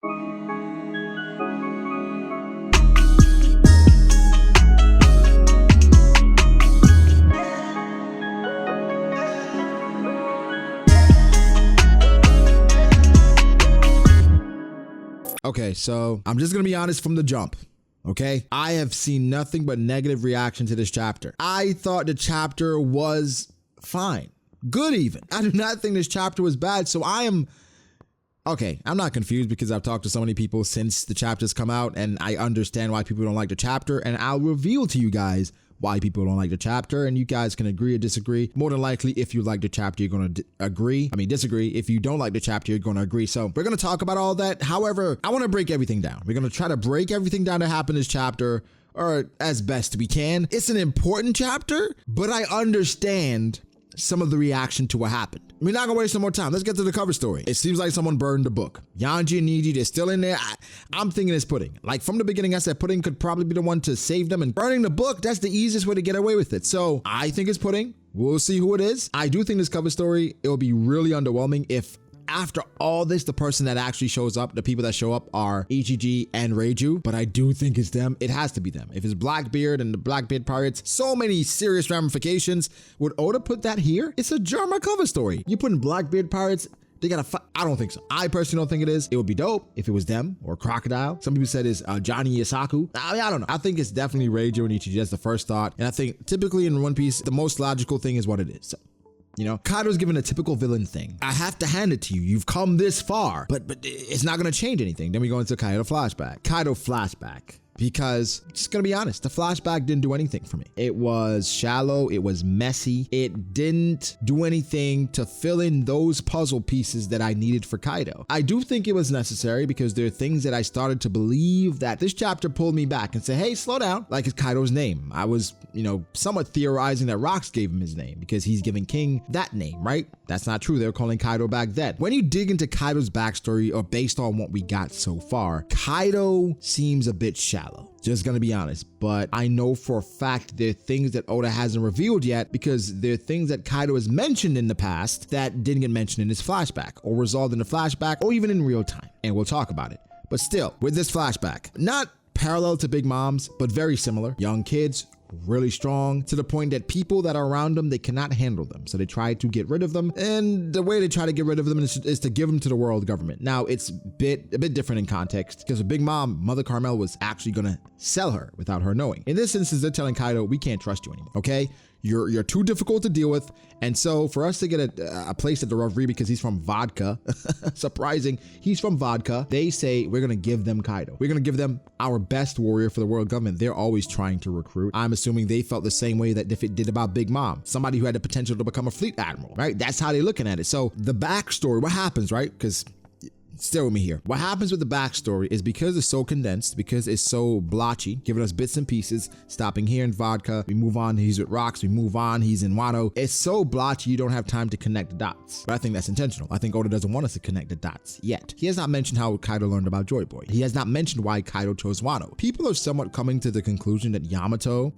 Okay, so I'm just gonna be honest from the jump. Okay, I have seen nothing but negative reaction to this chapter. I thought the chapter was fine, good even. I do not think this chapter was bad. So I'm not confused because I've talked to so many people since the chapter's come out, and I understand why people don't like the chapter, and I'll reveal to you guys why people don't like the chapter, and you guys can agree or disagree. More than likely, if you like the chapter, you're going to disagree. If you don't like the chapter, you're going to agree. So we're going to talk about all that. However, I want to break everything down. We're going to try to break everything down that happened in this chapter, or as best we can. It's an important chapter, but I understand some of the reaction to what happened. We're not gonna waste no more time. Let's get to the cover story. It seems like someone burned the book. Yanji and Niji, they're still in there. I'm thinking it's Pudding. Like from the beginning, I said Pudding could probably be the one to save them, and burning the book, that's the easiest way to get away with it. So I think it's Pudding. We'll see who it is. I do think this cover story, it will be really underwhelming if after all this, the person that actually shows up, the people that show up are Ichiji and Reiju, but I do think it's them. It has to be them. If it's Blackbeard and the Blackbeard Pirates, so many serious ramifications. Would Oda put that here? It's a drama cover story. You put in Blackbeard Pirates, they gotta fight. I don't think so. I personally don't think it is. It would be dope if it was them or Crocodile. Some people said it's Johnny Yasaku. I don't know. I think it's definitely Reiju and Ichiji. That's the first thought. And I think typically in One Piece, the most logical thing is what it is. So, you know, Kaido's given a typical villain thing. I have to hand it to you. You've come this far, but it's not going to change anything. Then we go into Kaido flashback. Because, just gonna be honest, the flashback didn't do anything for me. It was shallow, it was messy, it didn't do anything to fill in those puzzle pieces that I needed for Kaido. I do think it was necessary because there are things that I started to believe that this chapter pulled me back and said, hey, slow down, like it's Kaido's name. I was, somewhat theorizing that Rocks gave him his name because he's giving King that name, right? That's not true. They were calling Kaido back then. When you dig into Kaido's backstory, or based on what we got so far, Kaido seems a bit shallow. Just gonna be honest, but I know for a fact there are things that Oda hasn't revealed yet because there are things that Kaido has mentioned in the past that didn't get mentioned in his flashback or resolved in the flashback or even in real time, and we'll talk about it. But still, with this flashback, not parallel to Big Mom's, but very similar. Young kids, really strong, to the point that people that are around them, they cannot handle them. So they try to get rid of them. And the way they try to get rid of them is to give them to the world government. Now, it's a bit different in context because with Big Mom, Mother Carmel was actually going to sell her without her knowing. In this instance, they're telling Kaido, we can't trust you anymore, okay? You're too difficult to deal with. And so for us to get a place at the Reverie because he's from Vodka, surprising, he's from Vodka, they say we're going to give them Kaido. We're going to give them our best warrior for the world government. They're always trying to recruit. I'm assuming they felt the same way that it did about Big Mom, somebody who had the potential to become a fleet admiral, right? That's how they're looking at it. So the backstory, what happens, right? Because stay with me here. What happens with the backstory is because it's so condensed, because it's so blotchy, giving us bits and pieces, stopping here in Vodka, we move on, he's with Rocks, we move on, he's in Wano. It's so blotchy, you don't have time to connect the dots. But I think that's intentional. I think Oda doesn't want us to connect the dots yet. He has not mentioned how Kaido learned about Joy Boy. He has not mentioned why Kaido chose Wano. People are somewhat coming to the conclusion that Yamato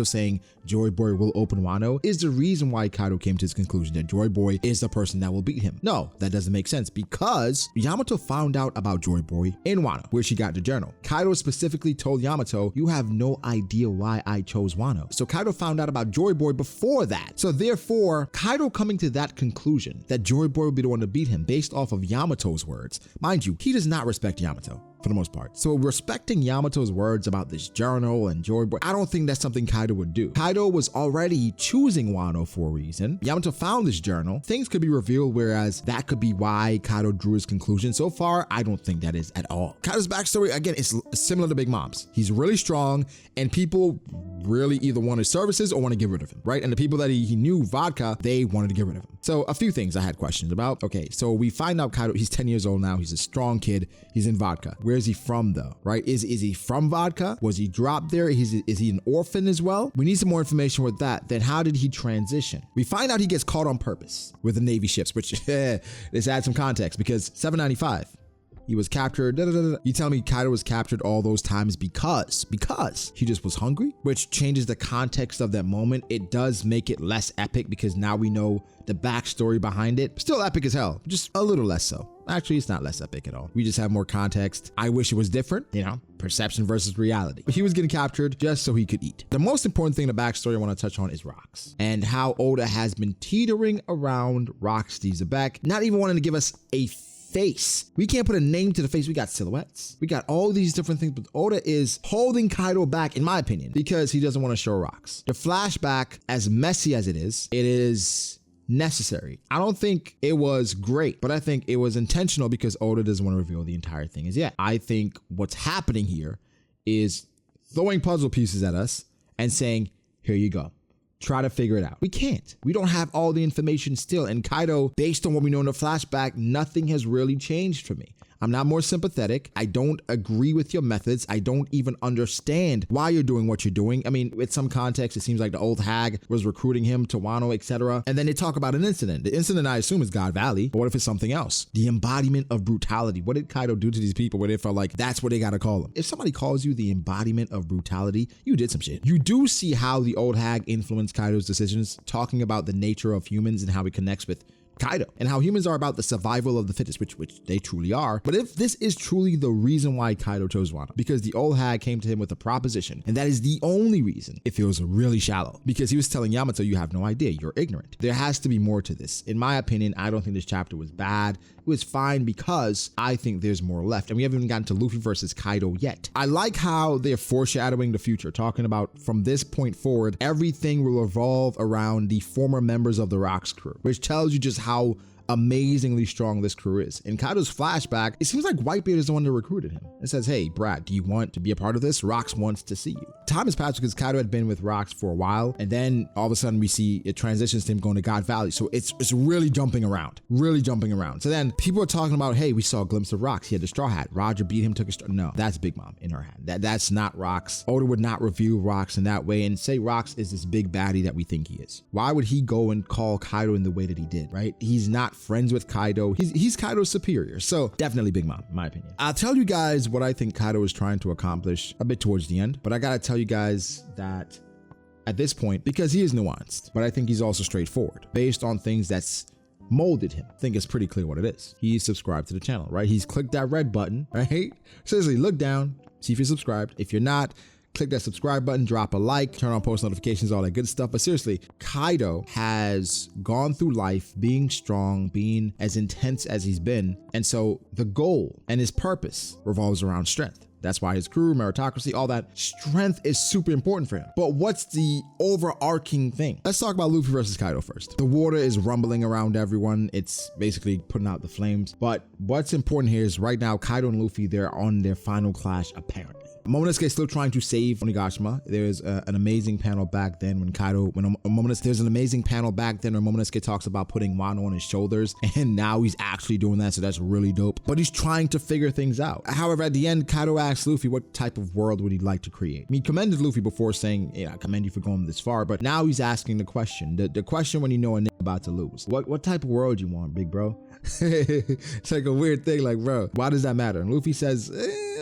saying Joy Boy will open Wano is the reason why Kaido came to his conclusion that Joy Boy is the person that will beat him. No, that doesn't make sense because Yamato found out about Joy Boy in Wano, where she got the journal. Kaido specifically told Yamato, you have no idea why I chose Wano. So Kaido found out about Joy Boy before that. So therefore, Kaido coming to that conclusion that Joy Boy will be the one to beat him based off of Yamato's words. Mind you, he does not respect Yamato for the most part. So respecting Yamato's words about this journal and Joy Boy, I don't think that's something Kaido would do. Kaido was already choosing Wano for a reason. Yamato found this journal. Things could be revealed, whereas that could be why Kaido drew his conclusion. So far, I don't think that is at all. Kaido's backstory, again, is similar to Big Mom's. He's really strong and people really either want his services or want to get rid of him, right? And the people that he knew, Vodka, they wanted to get rid of him. So a few things I had questions about. Okay, so we find out Kaido, he's 10 years old now. He's a strong kid. He's in Vodka. Where is he from though, right? Is he from Vodka? Was he dropped there? Is he an orphan as well? We need some more information with that. Then how did he transition? We find out he gets caught on purpose with the Navy ships, which let's add some context because 795. he was captured. Da, da, da, da. You tell me Kaido was captured all those times because he just was hungry, which changes the context of that moment. It does make it less epic because now we know the backstory behind it. Still epic as hell, just a little less so. Actually, it's not less epic at all. We just have more context. I wish it was different, you know, perception versus reality. But he was getting captured just so he could eat. The most important thing in the backstory I want to touch on is Rocks and how Oda has been teetering around Rocks Zebek, not even wanting to give us a face. We can't put a name to the face. We got silhouettes. We got all these different things, but Oda is holding Kaido back, in my opinion, because he doesn't want to show Rocks. The flashback, as messy as it is necessary. I don't think it was great, but I think it was intentional because Oda doesn't want to reveal the entire thing as yet. I think what's happening here is throwing puzzle pieces at us and saying, here you go. Try to figure it out. We can't. We don't have all the information still. And Kaido, based on what we know in the flashback, nothing has really changed for me. I'm not more sympathetic. I don't agree with your methods. I don't even understand why you're doing what you're doing. I mean, with some context, it seems like the old hag was recruiting him to Wano, etc. And then they talk about an incident. The incident, I assume, is God Valley. But what if it's something else? The embodiment of brutality. What did Kaido do to these people where they felt like that's what they got to call them? If somebody calls you the embodiment of brutality, you did some shit. You do see how the old hag influenced Kaido's decisions, talking about the nature of humans and how it connects with Kaido and how humans are about the survival of the fittest, which they truly are. But if this is truly the reason why Kaido chose Wano, because the old hag came to him with a proposition, and that is the only reason, it feels really shallow, because he was telling Yamato, you have no idea, you're ignorant. There has to be more to this. In my opinion, I don't think this chapter was bad. It was fine because I think there's more left, and we haven't even gotten to Luffy versus Kaido yet. I like how they're foreshadowing the future, talking about from this point forward, everything will revolve around the former members of the Rocks crew, which tells you just how amazingly strong this crew is. In Kaido's flashback, it seems like Whitebeard is the one that recruited him. It says, hey, Brad, do you want to be a part of this? Rocks wants to see you. Time has passed because Kaido had been with Rocks for a while, and then all of a sudden we see it transitions to him going to God Valley. So it's really jumping around. So then people are talking about, hey, we saw a glimpse of Rocks. He had the straw hat. Roger beat him, took a straw. No, that's Big Mom in her hat. That's not Rocks. Oda would not reveal Rocks in that way and say Rocks is this big baddie that we think he is. Why would he go and call Kaido in the way that he did, right? He's not friends with Kaido. He's Kaido's superior. So definitely Big Mom, in my opinion. I'll tell you guys what I think Kaido is trying to accomplish a bit towards the end, but I gotta tell you guys that at this point, because he is nuanced, but I think he's also straightforward based on things that's molded him. I think it's pretty clear what it is. He's subscribed to the channel, right? He's clicked that red button, right? Seriously, look down, see if you're subscribed. If you're not, click that subscribe button, drop a like, turn on post notifications, all that good stuff. But seriously, Kaido has gone through life being strong, being as intense as he's been. And so the goal and his purpose revolves around strength. That's why his crew, meritocracy, all that strength is super important for him. But what's the overarching thing? Let's talk about Luffy versus Kaido first. The water is rumbling around everyone. It's basically putting out the flames. But what's important here is right now, Kaido and Luffy, they're on their final clash, apparently. Momonosuke is still trying to save Onigashima. There's an amazing panel back then when Momonosuke talks about putting Wano on his shoulders, and now he's actually doing that, so that's really dope. But he's trying to figure things out. However, at the end, Kaido asks Luffy what type of world would he like to create. He commended Luffy before saying, yeah, I commend you for going this far, but now he's asking the question. The question when you know a nigga about to lose. What type of world you want, big bro? It's like a weird thing, like, bro, why does that matter? And Luffy says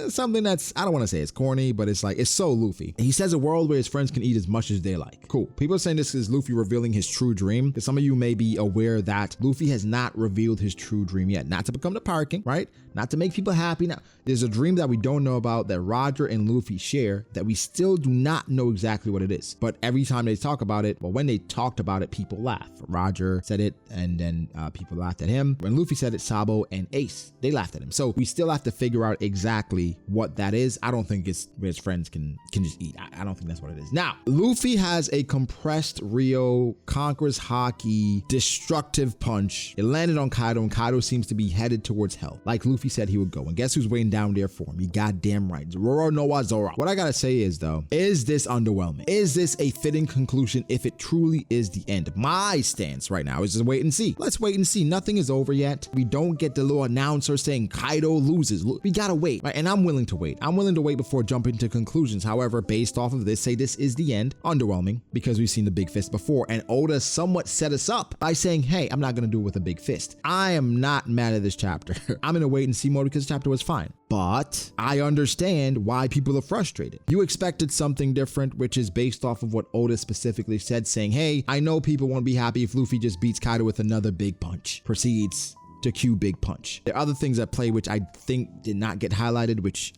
something that's, I don't want to say it's corny, but it's like, it's so Luffy. He says a world where his friends can eat as much as they like. Cool. People are saying this is Luffy revealing his true dream, because some of you may be aware that Luffy has not revealed his true dream yet. Not to become the parking, right? Not to make people happy. Now, there's a dream that we don't know about that Roger and Luffy share that we still do not know exactly what it is. But every time they talk about it, well, when they talked about it, people laugh. Roger said it, and then people laughed at him. When Luffy said it, Sabo and Ace, they laughed at him. So we still have to figure out exactly what that is. I don't think it's where his friends can just eat. I don't think that's what it is. Now, Luffy has a compressed Rio, conquers Haki, destructive punch. It landed on Kaido, and Kaido seems to be headed towards hell, like Luffy said he would go. And guess who's waiting down there for him? You goddamn right. Zoro Noa Zoro. What I gotta say is, though, is this underwhelming? Is this a fitting conclusion if it truly is the end? My stance right now is just wait and see. Let's wait and see. Nothing is over yet. We don't get the little announcer saying Kaido loses. We gotta wait, right? And I'm willing to wait. I'm willing to wait before jumping to conclusions. However, based off of this, say this is the end. Underwhelming, because we've seen the big fist before, and Oda somewhat set us up by saying, hey, I'm not going to do it with a big fist. I am not mad at this chapter. I'm in a wait and see mode because the chapter was fine. But I understand why people are frustrated. You expected something different, which is based off of what Oda specifically said, saying, hey, I know people won't be happy if Luffy just beats Kaido with another big punch. Proceeds to cue big punch. There are other things at play which I think did not get highlighted, which,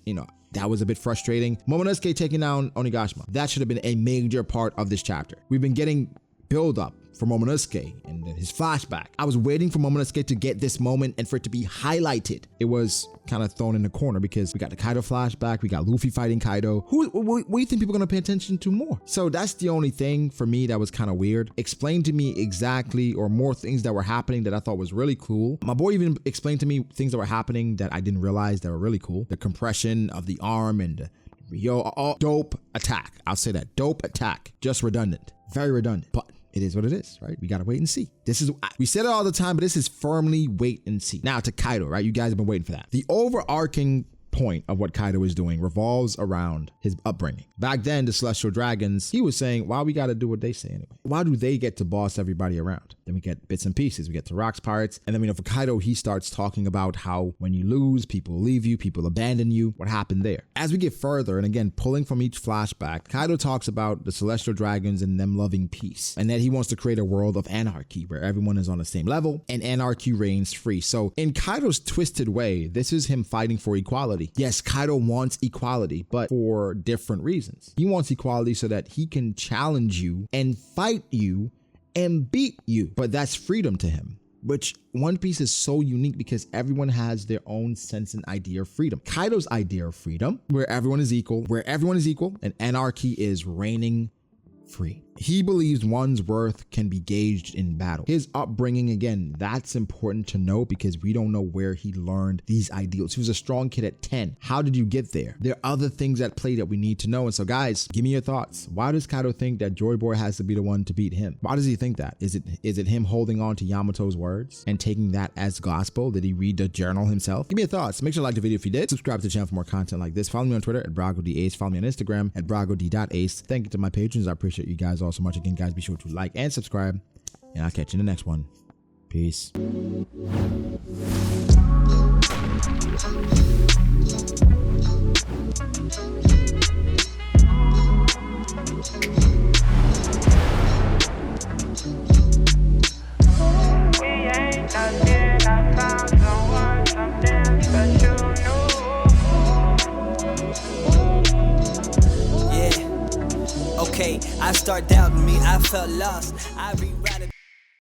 that was a bit frustrating. Momonosuke taking down Onigashima. That should have been a major part of this chapter. We've been getting build up for Momonosuke and his flashback. I was waiting for Momonosuke to get this moment and for it to be highlighted. It was kind of thrown in the corner because we got the Kaido flashback, we got Luffy fighting Kaido. What do you think people are going to pay attention to more? So that's the only thing for me that was kind of weird. Explain to me exactly or more things that were happening that I thought was really cool. My boy even explained to me things that were happening that I didn't realize that were really cool. The compression of the arm and dope attack. I'll say that. Dope attack. Just redundant. Very redundant. But it is what it is, right? We gotta wait and see. We said it all the time, but this is firmly wait and see. Now to Kaido, right? You guys have been waiting for that. The overarching point of what Kaido is doing revolves around his upbringing. Back then, the Celestial Dragons, he was saying, why we gotta do what they say anyway? Why do they get to boss everybody around? Then we get bits and pieces. We get to Rocks Pirates. And then for Kaido, he starts talking about how when you lose, people leave you, people abandon you. What happened there? As we get further, and again, pulling from each flashback, Kaido talks about the Celestial Dragons and them loving peace. And that he wants to create a world of anarchy where everyone is on the same level and anarchy reigns free. So in Kaido's twisted way, this is him fighting for equality. Yes, Kaido wants equality, but for different reasons. He wants equality so that he can challenge you and fight you and beat you. But that's freedom to him, which One Piece is so unique because everyone has their own sense and idea of freedom. Kaido's idea of freedom, where everyone is equal, and anarchy is reigning free. He believes one's worth can be gauged in battle. His upbringing, again, that's important to know because we don't know where he learned these ideals. He was a strong kid at 10. How did you get there? There are other things at play that we need to know. And so guys, give me your thoughts. Why does Kaido think that Joy Boy has to be the one to beat him? Why does he think that? Is it him holding on to Yamato's words and taking that as gospel? Did he read the journal himself? Give me your thoughts. Make sure to like the video if you did. Subscribe to the channel for more content like this. Follow me on Twitter at BragoDAce. Follow me on Instagram at BragoD.ace. Thank you to my patrons. I appreciate you guys all so much. Again, guys, be sure to like and subscribe, and I'll catch you in the next one. Peace. I start doubting me, I felt lost. I rewrite